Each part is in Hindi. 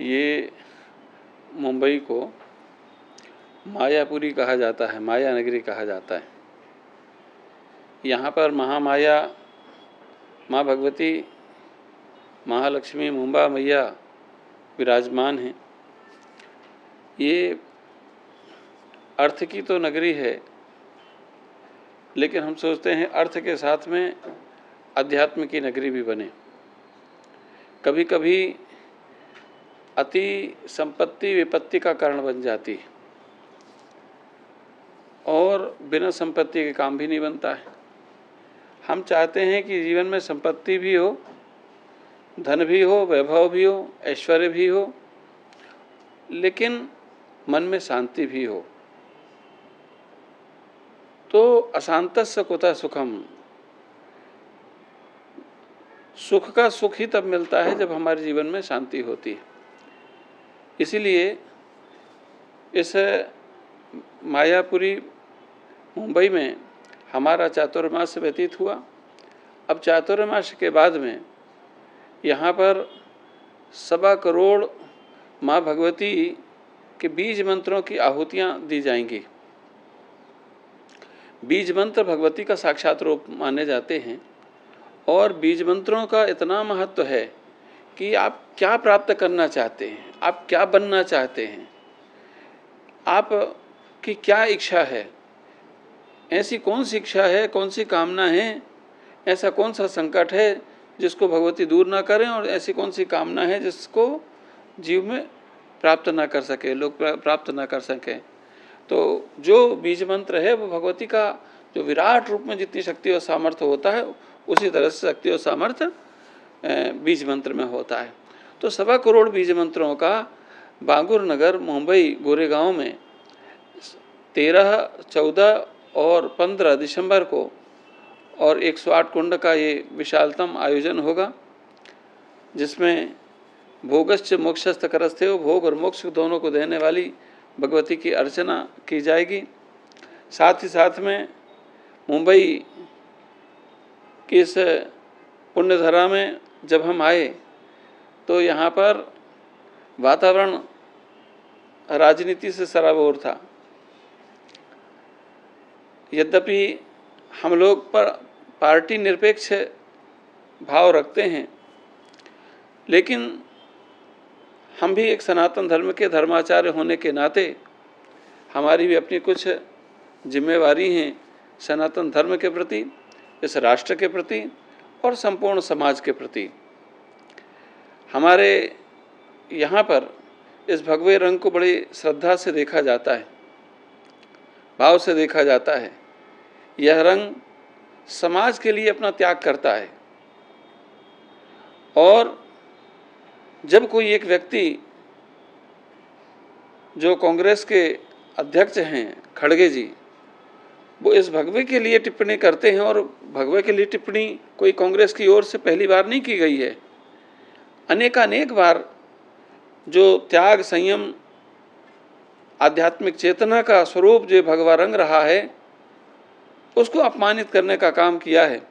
ये मुंबई को मायापुरी कहा जाता है, माया नगरी कहा जाता है। यहाँ पर महामाया, माँ भगवती, महालक्ष्मी, मुंबा मैया विराजमान हैं। ये अर्थ की तो नगरी है, लेकिन हम सोचते हैं अर्थ के साथ में अध्यात्म की नगरी भी बने। कभी कभी अति संपत्ति विपत्ति का कारण बन जाती है और बिना संपत्ति के काम भी नहीं बनता है। हम चाहते हैं कि जीवन में संपत्ति भी हो, धन भी हो, वैभव भी हो, ऐश्वर्य भी हो, लेकिन मन में शांति भी हो। तो अशांतस्य कुतः सुखम, सुख का सुख ही तब मिलता है जब हमारे जीवन में शांति होती है। इसीलिए इस मायापुरी मुंबई में हमारा चातुर्मास व्यतीत हुआ। अब चातुर्मास के बाद में यहाँ पर 1.25 करोड़ माँ भगवती के बीज मंत्रों की आहुतियाँ दी जाएंगी। बीज मंत्र भगवती का साक्षात रूप माने जाते हैं और बीज मंत्रों का इतना महत्व है कि आप क्या प्राप्त करना चाहते हैं, आप क्या बनना चाहते हैं, आप की क्या इच्छा है, ऐसी कौन सी इच्छा है, कौन सी कामना है, ऐसा कौन सा संकट है जिसको भगवती दूर ना करें और ऐसी कौन सी कामना है जिसको जीव में प्राप्त ना कर सके, लोग प्राप्त ना कर सकें। तो जो बीज मंत्र है वो भगवती का जो विराट रूप में जितनी शक्ति और सामर्थ्य होता है उसी तरह से शक्ति और सामर्थ्य बीज मंत्र में होता है। तो 1.25 करोड़ बीज मंत्रों का बांगुर नगर मुंबई गोरेगांव में 13, 14 और 15 दिसंबर को और 108 कुंड का ये विशालतम आयोजन होगा, जिसमें भोगश्च मोक्षस्थ करस्थे, भोग और मोक्ष दोनों को देने वाली भगवती की अर्चना की जाएगी। साथ ही साथ में मुंबई की इस पुण्यधरा में जब हम आए तो यहाँ पर वातावरण राजनीति से सराबोर था। यद्यपि हम लोग पर पार्टी निरपेक्ष भाव रखते हैं, लेकिन हम भी एक सनातन धर्म के धर्माचार्य होने के नाते हमारी भी अपनी कुछ जिम्मेवारी हैं सनातन धर्म के प्रति, इस राष्ट्र के प्रति और संपूर्ण समाज के प्रति। हमारे यहाँ पर इस भगवे रंग को बड़ी श्रद्धा से देखा जाता है, भाव से देखा जाता है। यह रंग समाज के लिए अपना त्याग करता है और जब कोई एक व्यक्ति जो कांग्रेस के अध्यक्ष हैं खड़गे जी, वो इस भगवे के लिए टिप्पणी करते हैं और भगवे के लिए टिप्पणी कोई कांग्रेस की ओर से पहली बार नहीं की गई है। अनेकानेक बार जो त्याग, संयम, आध्यात्मिक चेतना का स्वरूप जो भगवा रंग रहा है उसको अपमानित करने का काम किया है।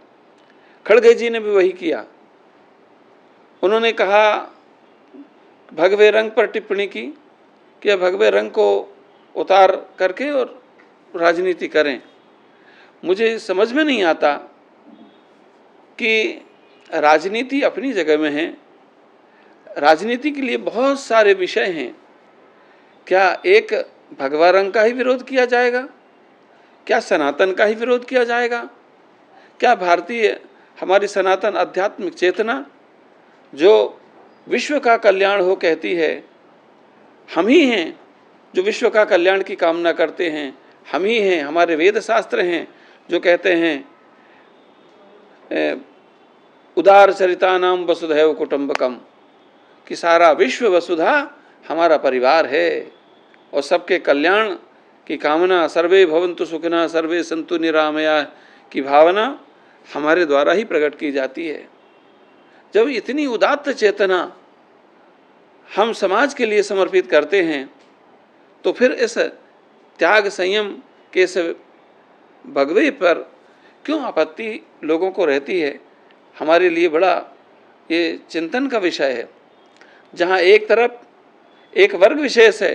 खड़गे जी ने भी वही किया। उन्होंने कहा, भगवे रंग पर टिप्पणी की कि भगवे रंग को उतार करके और राजनीति करें। मुझे समझ में नहीं आता कि राजनीति अपनी जगह में है, राजनीति के लिए बहुत सारे विषय हैं। क्या एक भगवा रंग का ही विरोध किया जाएगा? क्या सनातन का ही विरोध किया जाएगा? क्या भारतीय हमारी सनातन आध्यात्मिक चेतना जो विश्व का कल्याण हो कहती है, हम ही हैं जो विश्व का कल्याण की कामना करते हैं, हम ही हैं, हमारे वेद शास्त्र हैं जो कहते हैं उदार चरितानाम वसुधैव कुटुंबकम, कि सारा विश्व वसुधा हमारा परिवार है और सबके कल्याण की कामना, सर्वे भवन्तु सुखिनः सर्वे सन्तु निरामया की भावना हमारे द्वारा ही प्रकट की जाती है। जब इतनी उदात्त चेतना हम समाज के लिए समर्पित करते हैं तो फिर इस त्याग संयम के इस भगवे पर क्यों आपत्ति लोगों को रहती है? हमारे लिए बड़ा ये चिंतन का विषय है। जहाँ एक तरफ एक वर्ग विशेष है।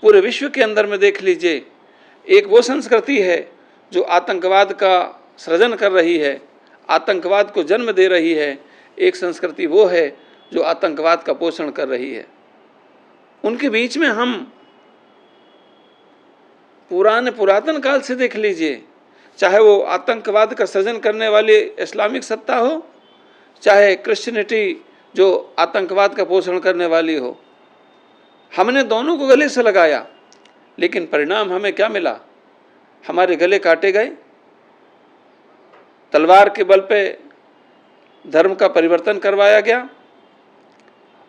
पूरे विश्व के अंदर में देख लीजिए, एक वो संस्कृति है जो आतंकवाद का सृजन कर रही है, आतंकवाद को जन्म दे रही है। एक संस्कृति वो है जो आतंकवाद का पोषण कर रही है। उनके बीच में हम पुरातन काल से देख लीजिए, चाहे वो आतंकवाद का सृजन करने वाली इस्लामिक सत्ता हो, चाहे क्रिश्चियनिटी जो आतंकवाद का पोषण करने वाली हो, हमने दोनों को गले से लगाया, लेकिन परिणाम हमें क्या मिला? हमारे गले काटे गए। तलवार के बल पे धर्म का परिवर्तन करवाया गया,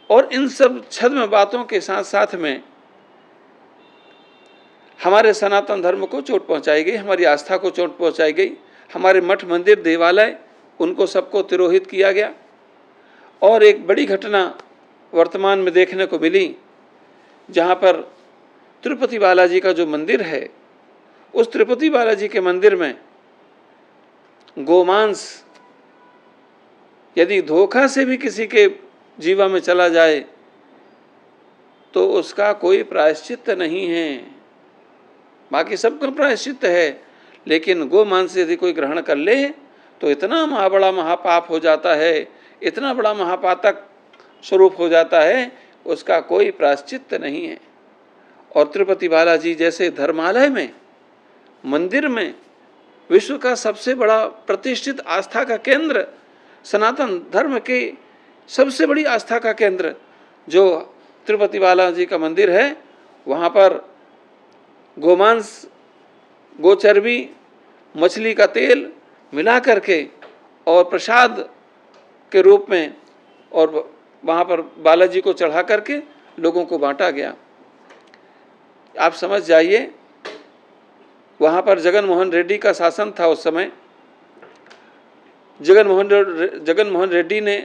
और इन सब छद्म बातों के साथ साथ में हमारे सनातन धर्म को चोट पहुंचाई गई, हमारी आस्था को चोट पहुंचाई गई। हमारे मठ मंदिर देवालय उनको सबको तिरोहित किया गया। और एक बड़ी घटना वर्तमान में देखने को मिली, जहाँ पर तिरुपति बालाजी का जो मंदिर है, उस तिरुपति बालाजी के मंदिर में गोमांस यदि धोखा से भी किसी के जीवा में चला जाए तो उसका कोई प्रायश्चित नहीं है। बाकी सबका प्रायश्चित है, लेकिन गोमांस यदि कोई ग्रहण कर ले तो इतना बड़ा महापाप हो जाता है, इतना बड़ा महापातक स्वरूप हो जाता है, उसका कोई प्रायश्चित नहीं है। और तिरुपति बालाजी जैसे धर्मालय में, मंदिर में, विश्व का सबसे बड़ा प्रतिष्ठित आस्था का केंद्र, सनातन धर्म के सबसे बड़ी आस्था का केंद्र जो तिरुपति बालाजी का मंदिर है, वहाँ पर गोमांस, गोचर्बी, मछली का तेल मिला करके और प्रसाद के रूप में और वहाँ पर बालाजी को चढ़ा करके लोगों को बांटा गया। आप समझ जाइए, वहाँ पर जगन मोहन रेड्डी का शासन था उस समय। जगन मोहन रेड्डी ने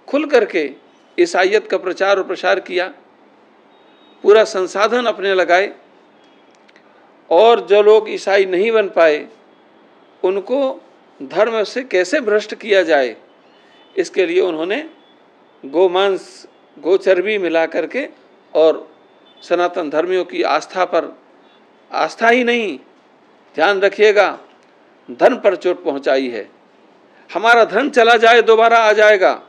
खुल करके ईसाइयत का प्रचार और प्रसार किया, पूरा संसाधन अपने लगाए, और जो लोग ईसाई नहीं बन पाए उनको धर्म से कैसे भ्रष्ट किया जाए, इसके लिए उन्होंने गोमांस, गोचर्बी मिला करके और सनातन धर्मियों की आस्था पर, आस्था ही नहीं, ध्यान रखिएगा, धर्म पर चोट पहुंचाई है। हमारा धन चला जाए दोबारा आ जाएगा,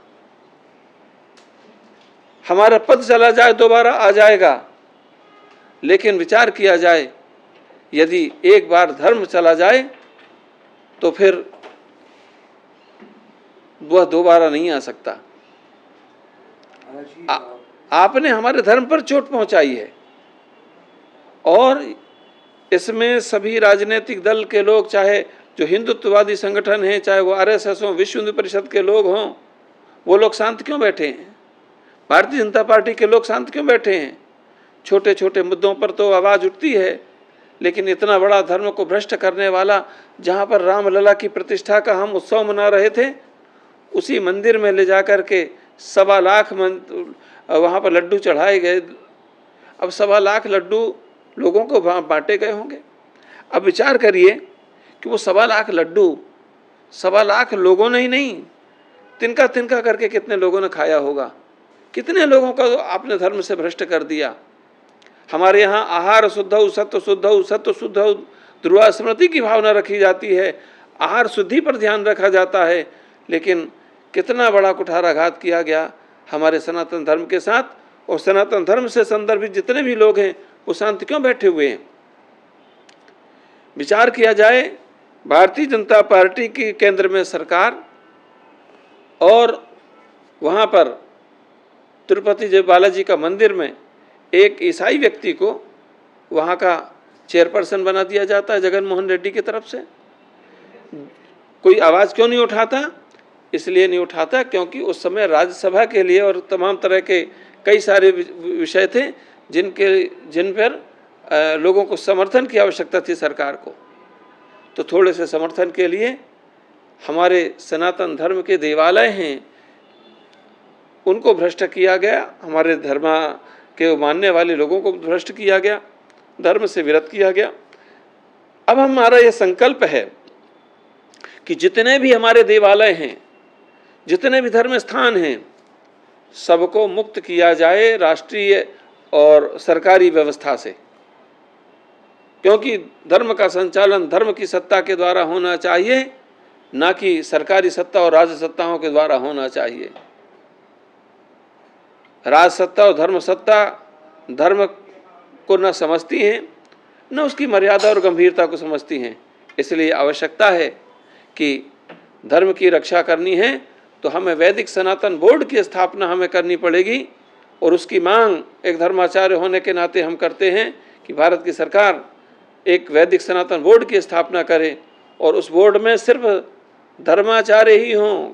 हमारा पद चला जाए दोबारा आ जाएगा, लेकिन विचार किया जाए, यदि एक बार धर्म चला जाए तो फिर वह दोबारा नहीं आ सकता। आपने हमारे धर्म पर चोट पहुंचाई है, और इसमें सभी राजनीतिक दल के लोग, चाहे जो हिंदुत्ववादी संगठन हैं, चाहे वो आरएसएस हो, विश्व हिंदू परिषद के लोग हों, वो लोग शांत क्यों बैठे हैं? भारतीय जनता पार्टी के लोग शांत क्यों बैठे हैं? छोटे छोटे मुद्दों पर तो आवाज़ उठती है, लेकिन इतना बड़ा धर्म को भ्रष्ट करने वाला, जहाँ पर रामलला की प्रतिष्ठा का हम उत्सव मना रहे थे, उसी मंदिर में ले जा कर के 1.25 लाख वहाँ पर लड्डू चढ़ाए गए। अब 1.25 लाख लड्डू लोगों को बांटे गए होंगे। अब विचार करिए कि वो 1.25 लाख लड्डू 1.25 लाख लोगों ने ही नहीं, तिनका तिनका करके कितने लोगों ने खाया होगा, कितने लोगों का आपने धर्म से भ्रष्ट कर दिया। हमारे यहाँ आहार शुद्धौ सत्व शुद्धौ सत्व शुद्धौ ध्रुवा स्मृति की भावना रखी जाती है, आहार शुद्धि पर ध्यान रखा जाता है, लेकिन कितना बड़ा कुठाराघात किया गया हमारे सनातन धर्म के साथ। और सनातन धर्म से संदर्भित जितने भी लोग हैं वो शांत क्यों बैठे हुए हैं? विचार किया जाए, भारतीय जनता पार्टी की केंद्र में सरकार, और वहाँ पर तिरुपति बालाजी का मंदिर में एक ईसाई व्यक्ति को वहाँ का चेयरपर्सन बना दिया जाता है जगन मोहन रेड्डी की तरफ से। कोई आवाज़ क्यों नहीं उठाता? इसलिए नहीं उठाता क्योंकि उस समय राज्यसभा के लिए और तमाम तरह के कई सारे विषय थे जिन पर लोगों को समर्थन की आवश्यकता थी सरकार को। तो थोड़े से समर्थन के लिए हमारे सनातन धर्म के देवालय हैं उनको भ्रष्ट किया गया, हमारे धर्म के मानने वाले लोगों को भ्रष्ट किया गया, धर्म से विरत किया गया। अब हमारा ये संकल्प है कि जितने भी हमारे देवालय हैं, जितने भी धर्म स्थान हैं, सबको मुक्त किया जाए, राष्ट्रीय और सरकारी व्यवस्था से, क्योंकि धर्म का संचालन धर्म की सत्ता के द्वारा होना चाहिए, ना कि सरकारी सत्ता और राज्य सत्ताओं के द्वारा होना चाहिए। राज सत्ता और धर्म सत्ता धर्म को न समझती हैं, न उसकी मर्यादा और गंभीरता को समझती हैं। इसलिए आवश्यकता है कि धर्म की रक्षा करनी है तो हमें वैदिक सनातन बोर्ड की स्थापना हमें करनी पड़ेगी, और उसकी मांग एक धर्माचार्य होने के नाते हम करते हैं कि भारत की सरकार एक वैदिक सनातन बोर्ड की स्थापना करे, और उस बोर्ड में सिर्फ धर्माचार्य ही हों,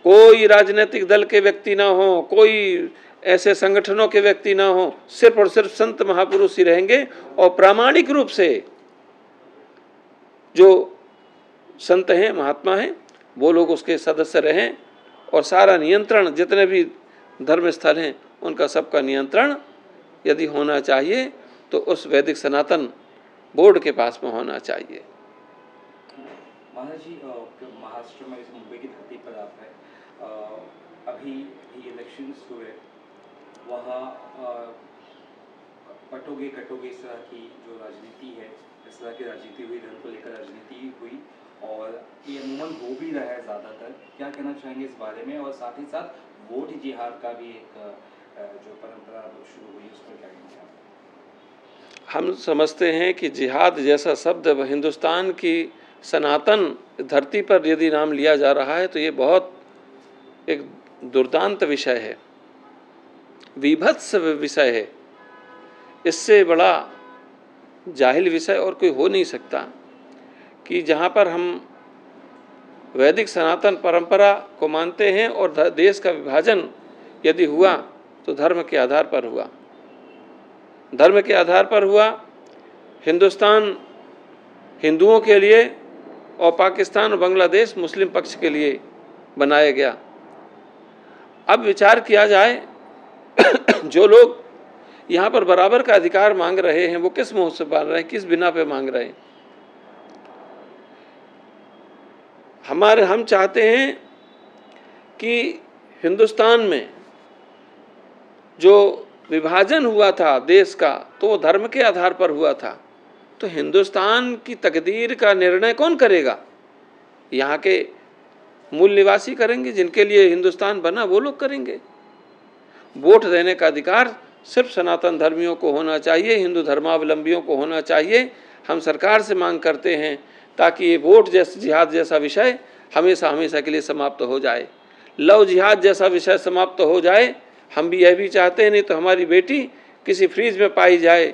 कोई राजनीतिक दल के व्यक्ति ना हो, कोई ऐसे संगठनों के व्यक्ति ना हो, सिर्फ और सिर्फ संत महापुरुष ही रहेंगे। और प्रामाणिक रूप से जो संत हैं, महात्मा हैं, वो लोग उसके सदस्य रहें, और सारा नियंत्रण जितने भी धर्म स्थल हैं उनका सबका नियंत्रण यदि होना चाहिए तो उस वैदिक सनातन बोर्ड के पास में होना चाहिए। महाराज जी, महाराष्ट्र में मुंबई की धरती पर आप हैं, अभी इलेक्शंस हुए, वहाँ पटोगे कटोगे इस तरह की जो राजनीति है, इस तरह की राजनीति हुई, धर्म को लेकर राजनीति हुई, और ये अमूमन हो भी रहा है ज़्यादातर। क्या कहना चाहेंगे इस बारे में? और साथ ही साथ वोट जिहाद का भी एक जो परंपरा शुरू हुई, उस पर क्या कहेंगे आप? हम समझते हैं कि जिहाद जैसा शब्द हिंदुस्तान की सनातन धरती पर यदि नाम लिया जा रहा है तो ये बहुत एक दुर्दांत विषय है, विभत्स विषय है। इससे बड़ा जाहिल विषय और कोई हो नहीं सकता कि जहाँ पर हम वैदिक सनातन परंपरा को मानते हैं और देश का विभाजन यदि हुआ तो धर्म के आधार पर हुआ, धर्म के आधार पर हुआ। हिंदुस्तान हिंदुओं के लिए और पाकिस्तान और बांग्लादेश मुस्लिम पक्ष के लिए बनाया गया। अब विचार किया जाए जो लोग यहाँ पर बराबर का अधिकार मांग रहे हैं वो किस मुँह से मांग रहे हैं, किस बिना पे मांग रहे हैं? हम चाहते हैं कि हिंदुस्तान में जो विभाजन हुआ था देश का तो वो धर्म के आधार पर हुआ था। तो हिंदुस्तान की तकदीर का निर्णय कौन करेगा? यहाँ के मूल निवासी करेंगे, जिनके लिए हिंदुस्तान बना वो लोग करेंगे। वोट देने का अधिकार सिर्फ सनातन धर्मियों को होना चाहिए, हिंदू धर्मावलंबियों को होना चाहिए। हम सरकार से मांग करते हैं ताकि ये वोट जैसा जिहाद जैसा विषय हमेशा हमेशा के लिए समाप्त हो जाए, लव जिहाद जैसा विषय समाप्त हो जाए। हम भी यह भी चाहते हैं, नहीं तो हमारी बेटी किसी फ्रीज में पाई जाए,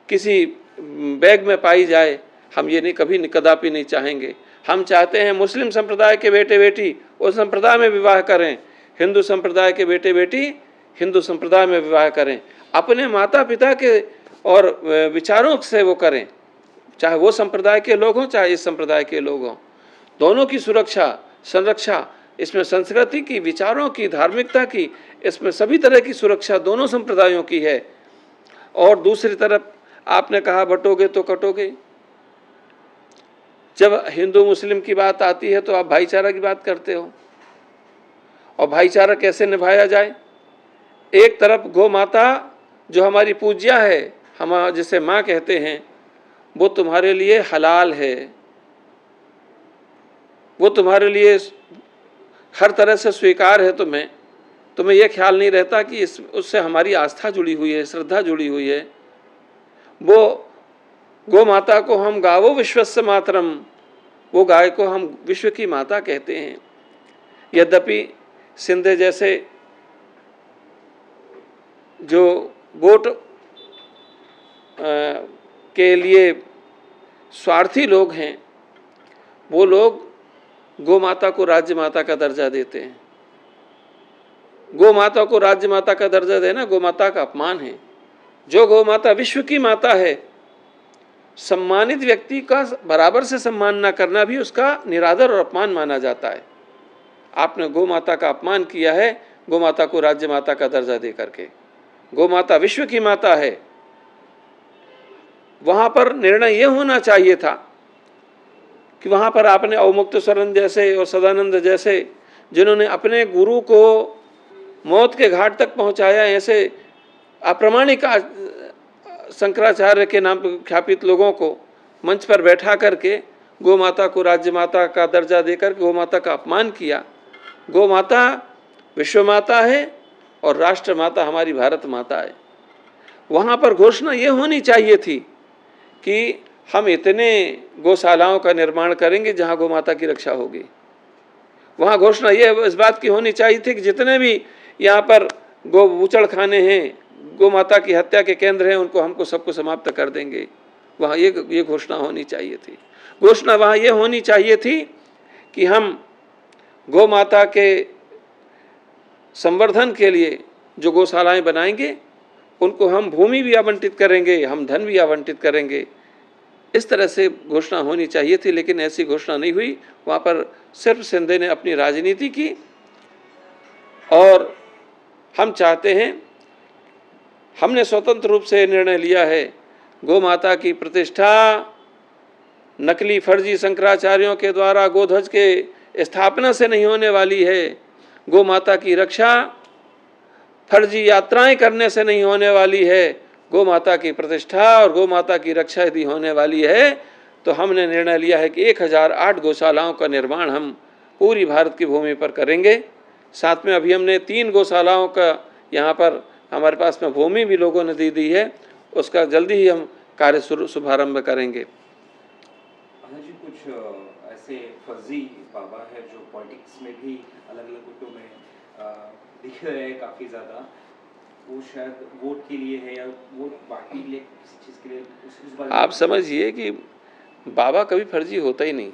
किसी बैग में पाई जाए, हम ये नहीं कभी कदापि नहीं चाहेंगे। हम चाहते हैं मुस्लिम संप्रदाय के बेटे बेटी उस संप्रदाय में विवाह करें, हिंदू संप्रदाय के बेटे बेटी हिंदू संप्रदाय में विवाह करें, अपने माता पिता के और विचारों से वो करें, चाहे वो संप्रदाय के लोग हों चाहे इस संप्रदाय के लोग हों। दोनों की सुरक्षा संरक्षा, इसमें संस्कृति की, विचारों की, धार्मिकता की, इसमें सभी तरह की सुरक्षा दोनों संप्रदायों की है। और दूसरी तरफ आपने कहा बटोगे तो कटोगे। जब हिंदू मुस्लिम की बात आती है तो आप भाईचारा की बात करते हो, और भाईचारा कैसे निभाया जाए? एक तरफ गौ माता जो हमारी पूज्या है, हम जिसे माँ कहते हैं, वो तुम्हारे लिए हलाल है, वो तुम्हारे लिए हर तरह से स्वीकार है। तुम्हें यह ख्याल नहीं रहता कि उससे हमारी आस्था जुड़ी हुई है, श्रद्धा जुड़ी हुई है। वो गौ माता को हम गावो विश्वस्य मातरम, वो गाय को हम विश्व की माता कहते हैं। यद्यपि सिंध जैसे जो वोट के लिए स्वार्थी लोग हैं, वो लोग गौ माता को राज्य माता का दर्जा देते हैं। गौ माता को राज्य माता का दर्जा देना गौ माता का अपमान है। जो गौ माता विश्व की माता है, सम्मानित व्यक्ति का बराबर से सम्मान न करना भी उसका निरादर और अपमान माना जाता है। आपने गौ माता का अपमान किया है गौ माता को राज्य माता का दर्जा दे करके। गौ माता विश्व की माता है। वहाँ पर निर्णय यह होना चाहिए था कि वहाँ पर आपने अवमुक्तेश्वरन जैसे और सदानंद जैसे जिन्होंने अपने गुरु को मौत के घाट तक पहुँचाया, ऐसे अप्रामाणिक शंकराचार्य के नाम पर ख्यापित लोगों को मंच पर बैठा करके गौ माता को राज्य माता का दर्जा देकर गौ माता का अपमान किया। गौ माता विश्व माता है और राष्ट्र माता हमारी भारत माता है। वहाँ पर घोषणा ये होनी चाहिए थी कि हम इतने गौशालाओं का निर्माण करेंगे जहाँ गौ माता की रक्षा होगी। वहाँ घोषणा ये इस बात की होनी चाहिए थी कि जितने भी यहाँ पर गौ बूचड़ खाने हैं, गौ माता की हत्या के केंद्र हैं, उनको हमको सबको समाप्त कर देंगे। वहाँ ये घोषणा होनी चाहिए थी। घोषणा वहाँ ये होनी चाहिए थी कि हम गौ माता के संवर्धन के लिए जो गौशालाएं बनाएंगे उनको हम भूमि भी आवंटित करेंगे, हम धन भी आवंटित करेंगे। इस तरह से घोषणा होनी चाहिए थी, लेकिन ऐसी घोषणा नहीं हुई। वहाँ पर सिर्फ शिंदे ने अपनी राजनीति की। और हम चाहते हैं, हमने स्वतंत्र रूप से निर्णय लिया है, गौ माता की प्रतिष्ठा नकली फर्जी शंकराचार्यों के द्वारा गोध्वज के स्थापना से नहीं होने वाली है। गौ माता की रक्षा फर्जी यात्राएं करने से नहीं होने वाली है। गौ माता की प्रतिष्ठा और गौ माता की रक्षा यदि होने वाली है तो हमने निर्णय लिया है कि 1008 गौशालाओं का निर्माण हम पूरी भारत की भूमि पर करेंगे। साथ में अभी हमने 3 गौशालाओं का यहाँ पर हमारे पास में भूमि भी लोगों ने दी है, उसका जल्दी ही हम कार्य शुभारंभ करेंगे। जी कुछ ऐसे फर्जी बाबा है जो पॉलिटिक्स में भी अलग अलग गुटों में दिख रहे हैं काफ़ी ज़्यादा, वो शायद वोट के लिए है या वोट बांटने के लिए किसी चीज़ के लिए उस बारे में आप समझिए कि बाबा कभी फर्जी होता ही नहीं,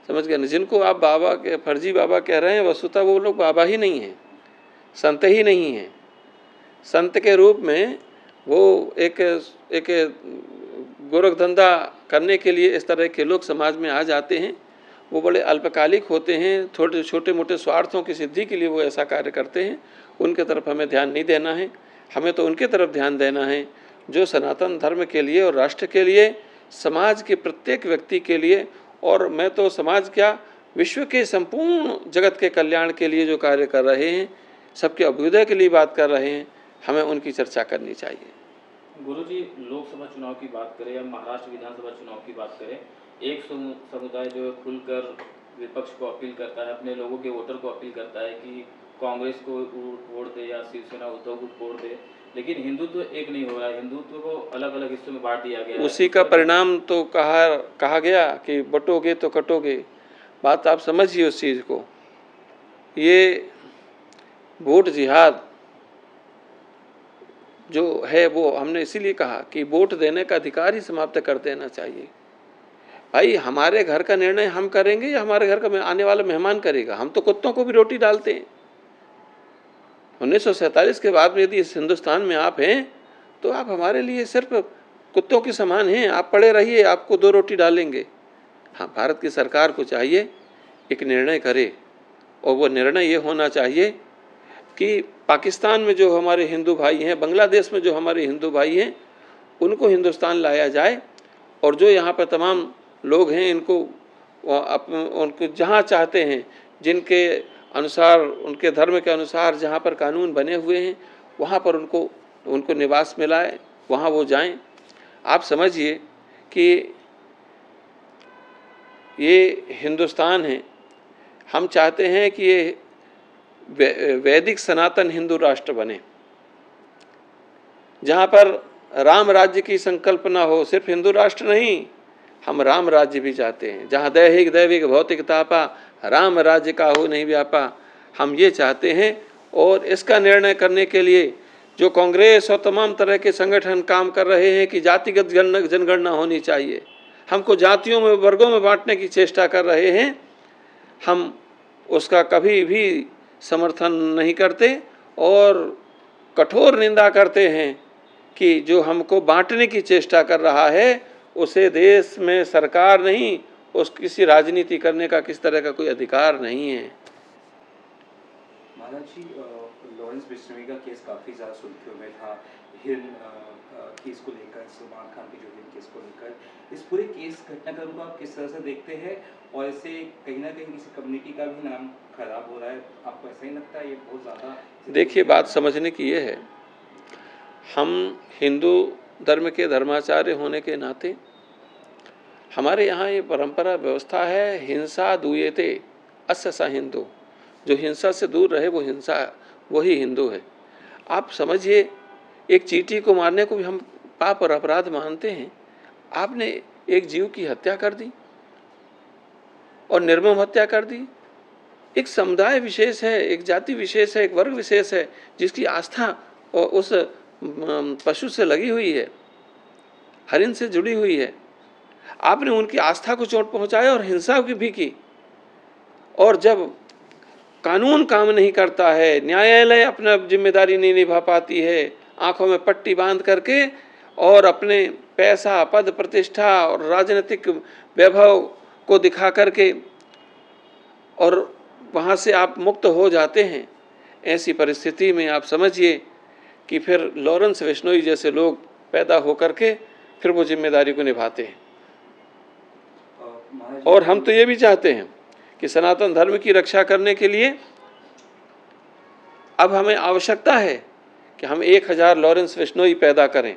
समझ गए ना। जिनको आप बाबा के फर्जी बाबा कह रहे हैं वस्तुतः वो लोग बाबा ही नहीं हैं, संत ही नहीं हैं। संत के रूप में वो एक गोरख धंधा करने के लिए इस तरह के लोग समाज में आ जाते हैं। वो बड़े अल्पकालिक होते हैं, छोटे मोटे स्वार्थों की सिद्धि के लिए वो ऐसा कार्य करते हैं। उनके तरफ हमें ध्यान नहीं देना है। हमें तो उनके तरफ ध्यान देना है जो सनातन धर्म के लिए और राष्ट्र के लिए, समाज के प्रत्येक व्यक्ति के लिए, और मैं तो समाज क्या विश्व के संपूर्ण जगत के कल्याण के लिए जो कार्य कर रहे हैं, सबके अभ्युदय के लिए बात कर रहे हैं, हमें उनकी चर्चा करनी चाहिए। गुरुजी, लोकसभा चुनाव की बात करें या महाराष्ट्र विधानसभा चुनाव की बात करें, एक समुदाय जो खुलकर विपक्ष को अपील करता है, अपने लोगों के वोटर को अपील करता है कि कांग्रेस को वोट दे या शिवसेना उद्धव को वोट दे, लेकिन हिंदुत्व एक नहीं हो रहा है। हिंदुत्व को अलग अलग हिस्सों में बांट दिया गया है। उसी का परिणाम तो कहा गया कि बटोगे तो कटोगे। बात आप समझिए उस चीज़ को। ये वोट जिहाद जो है वो हमने इसीलिए कहा कि वोट देने का अधिकार ही समाप्त कर देना चाहिए। भाई हमारे घर का निर्णय हम करेंगे या हमारे घर का आने वाला मेहमान करेगा? हम तो कुत्तों को भी रोटी डालते हैं। 1947 के बाद में यदि इस हिंदुस्तान में आप हैं तो आप हमारे लिए सिर्फ कुत्तों के समान हैं। आप पड़े रहिए, आपको 2 रोटी डालेंगे। हाँ, भारत की सरकार को चाहिए एक निर्णय करे, और वो निर्णय ये होना चाहिए कि पाकिस्तान में जो हमारे हिंदू भाई हैं, बांग्लादेश में जो हमारे हिंदू भाई हैं, उनको हिंदुस्तान लाया जाए, और जो यहाँ पर तमाम लोग हैं इनको उनको जहाँ चाहते हैं, जिनके अनुसार, उनके धर्म के अनुसार जहाँ पर कानून बने हुए हैं, वहाँ पर उनको निवास मिलाए, वहाँ वो जाएं। आप समझिए कि ये हिंदुस्तान है, हम चाहते हैं कि ये वैदिक सनातन हिंदू राष्ट्र बने, जहाँ पर राम राज्य की संकल्पना हो। सिर्फ हिंदू राष्ट्र नहीं, हम राम राज्य भी चाहते हैं, जहाँ दैहिक दैविक भौतिक तापा राम राज्य का हो नहीं व्यापा। हम ये चाहते हैं, और इसका निर्णय करने के लिए जो कांग्रेस और तमाम तरह के संगठन काम कर रहे हैं कि जातिगत जनगणना होनी चाहिए, हमको जातियों में वर्गों में बांटने की चेष्टा कर रहे हैं, हम उसका कभी भी समर्थन नहीं करते और कठोर निंदा करते हैं कि जो हमको बांटने की चेष्टा कर रहा है उसे देश में सरकार नहीं, उस किसी राजनीति करने का किस तरह का कोई अधिकार नहीं है। महाराज जी, लॉरेंस बिश्नोई का केस काफ़ी ज़्यादा सुर्खियों में था, हिरन केस को लेकर, सलमान खान के जो हिरन केस को लेकर। इस पूरे केस घटनाक्रम को आप किस तरह से देखते हैं, और इससे कहीं ना कहीं किसी कम्युनिटी का भी नाम खराब हो रहा है? आपको ऐसा ही लगता है ये बहुत ज़्यादा? देखिए, बात समझने की ये है हम हिंदू धर्म के धर्माचार्य होने के नाते हमारे यहाँ ये परंपरा व्यवस्था है, हिंसा दूयेते अस्य स हिंदू। जो हिंसा से दूर रहे वो हिंसा, वही हिंदू है। आप समझिए, एक चींटी को मारने को भी हम पाप और अपराध मानते हैं। आपने एक जीव की हत्या कर दी और निर्मम हत्या कर दी। एक समुदाय विशेष है, एक जाति विशेष है, एक वर्ग विशेष है जिसकी आस्था और उस पशु से लगी हुई है, हरिण से जुड़ी हुई है। आपने उनकी आस्था को चोट पहुंचाया और हिंसा भी की। और जब कानून काम नहीं करता है, न्यायालय अपना जिम्मेदारी नहीं निभा पाती है, आंखों में पट्टी बांध करके और अपने पैसा, पद, प्रतिष्ठा और राजनीतिक वैभव को दिखा करके और वहाँ से आप मुक्त हो जाते हैं, ऐसी परिस्थिति में आप समझिए कि फिर लॉरेंस बिश्नोई जैसे लोग पैदा होकर के फिर वो जिम्मेदारी को निभाते हैं। और हम तो ये भी चाहते हैं कि सनातन धर्म की रक्षा करने के लिए अब हमें आवश्यकता है कि हम 1000 लॉरेंस बिश्नोई पैदा करें।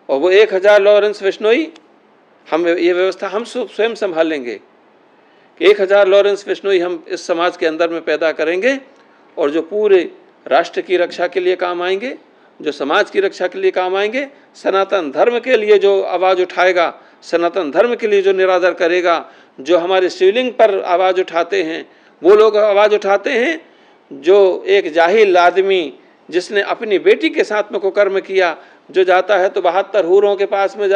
और वो 1000 लॉरेंस बिश्नोई हम ये व्यवस्था हम स्वयं संभाल लेंगे कि 1000 लॉरेंस बिश्नोई हम इस समाज के अंदर में पैदा करेंगे और जो पूरे राष्ट्र की रक्षा के लिए काम आएंगे, जो समाज की रक्षा के लिए काम आएंगे, सनातन धर्म के लिए जो आवाज़ उठाएगा, सनातन धर्म के लिए जो निरादर करेगा, जो हमारे शिवलिंग पर आवाज़ उठाते हैं वो लोग आवाज़ उठाते हैं। जो एक जाहिल आदमी जिसने अपनी बेटी के साथ में कुकर्म किया, जो जाता है तो 72 हूरों के पास में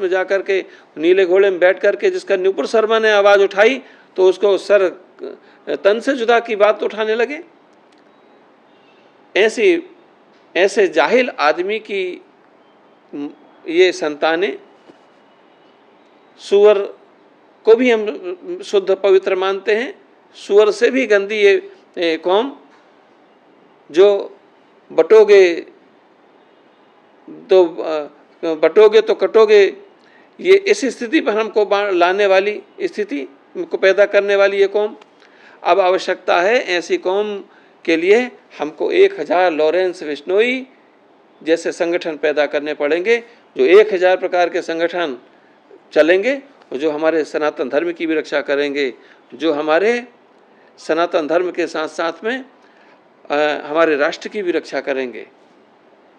जाकर के नीले घोड़े में बैठ करके जिसका नुपुर शर्मा ने आवाज़ उठाई तो उसको सर तन से जुदा की बात उठाने लगे। ऐसे जाहिल आदमी की ये संतानें, सुअर को भी हम शुद्ध पवित्र मानते हैं, सुअर से भी गंदी ये कौम, जो बटोगे तो कटोगे, ये इस स्थिति पर हमको लाने वाली स्थिति को पैदा करने वाली ये कौम। अब आवश्यकता है ऐसी कौम के लिए हमको 1000 लॉरेंस बिश्नोई जैसे संगठन पैदा करने पड़ेंगे, जो 1000 प्रकार के संगठन चलेंगे और जो हमारे सनातन धर्म की भी रक्षा करेंगे, जो हमारे सनातन धर्म के साथ साथ में हमारे राष्ट्र की भी रक्षा करेंगे।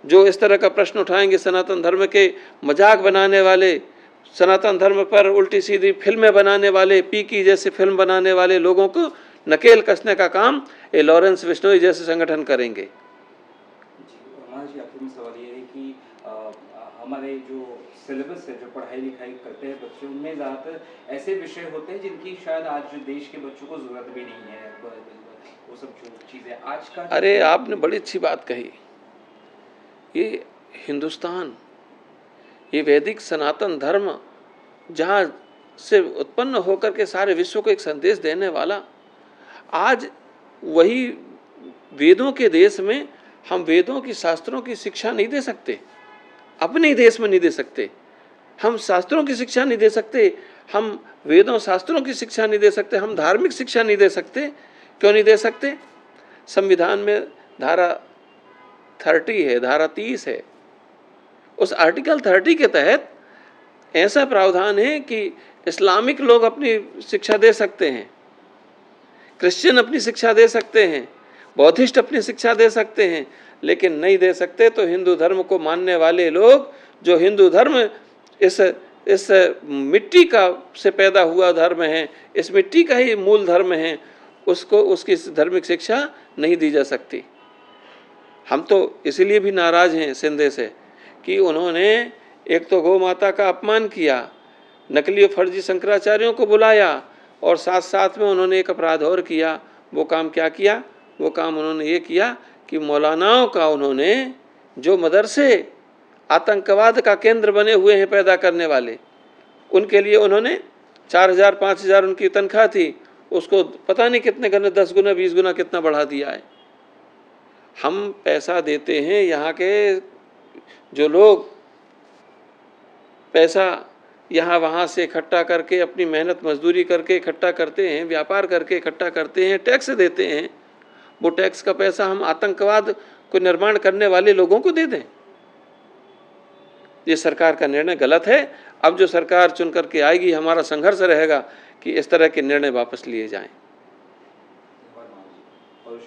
जो इस तरह का प्रश्न उठाएंगे, सनातन धर्म के मजाक बनाने वाले, सनातन धर्म पर उल्टी सीधी फिल्में बनाने वाले, पीकी जैसे फिल्म बनाने वाले लोगों को नकेल कसने का काम ये लॉरेंस बिश्नोई जैसे संगठन करेंगे। जी, आखिर में सवाल ये है कि हमारे जो सिलेबस है, जो पढ़ाई लिखाई करते हैं बच्चे, उनमें ज़्यादातर ऐसे विषय होते हैं जिनकी शायद आज जो देश के बच्चों को ज़रूरत भी नहीं है, वो सब जो चीज़ें आज का। अरे आपने बड़ी अच्छी बात कही। ये हिंदुस्तान, ये वैदिक सनातन धर्म जहाँ से उत्पन्न होकर के सारे विश्व को एक संदेश देने वाला, आज वही वेदों के देश में हम वेदों की शास्त्रों की शिक्षा नहीं दे सकते, अपने ही देश में नहीं दे सकते। हम शास्त्रों की शिक्षा नहीं दे सकते, हम वेदों शास्त्रों की शिक्षा नहीं दे सकते, हम धार्मिक शिक्षा नहीं दे सकते। क्यों नहीं दे सकते? संविधान में धारा 30 है, धारा 30 है। उस आर्टिकल 30 के तहत ऐसा प्रावधान है कि इस्लामिक लोग अपनी शिक्षा दे सकते हैं, क्रिश्चियन अपनी शिक्षा दे सकते हैं, बौद्धिस्ट अपनी शिक्षा दे सकते हैं, लेकिन नहीं दे सकते तो हिंदू धर्म को मानने वाले लोग, जो हिंदू धर्म इस मिट्टी का से पैदा हुआ धर्म है, इस मिट्टी का ही मूल धर्म है, उसको उसकी धार्मिक शिक्षा नहीं दी जा सकती। हम तो इसीलिए भी नाराज़ हैं सिंधे से कि उन्होंने एक तो गौ माता का अपमान किया, नकली फर्जी शंकराचार्यों को बुलाया और साथ साथ में उन्होंने एक अपराध और किया। वो काम क्या किया? वो काम उन्होंने ये किया कि मौलानाओं का उन्होंने, जो मदरसे आतंकवाद का केंद्र बने हुए हैं पैदा करने वाले, उनके लिए उन्होंने 4000 5000 उनकी तनख्वाह थी, उसको पता नहीं कितने गुना, 10 गुना 20 गुना कितना बढ़ा दिया है। हम पैसा देते हैं, यहाँ के जो लोग पैसा यहाँ वहाँ से इकट्ठा करके अपनी मेहनत मजदूरी करके इकट्ठा करते हैं, व्यापार करके इकट्ठा करते हैं, टैक्स देते हैं, वो टैक्स का पैसा हम आतंकवाद को निर्माण करने वाले लोगों को दे दें? ये सरकार का निर्णय गलत है। अब जो सरकार चुन करके आएगी, हमारा संघर्ष रहेगा कि इस तरह के निर्णय वापस लिए जाएं। धन्यवाद महाराज जी। और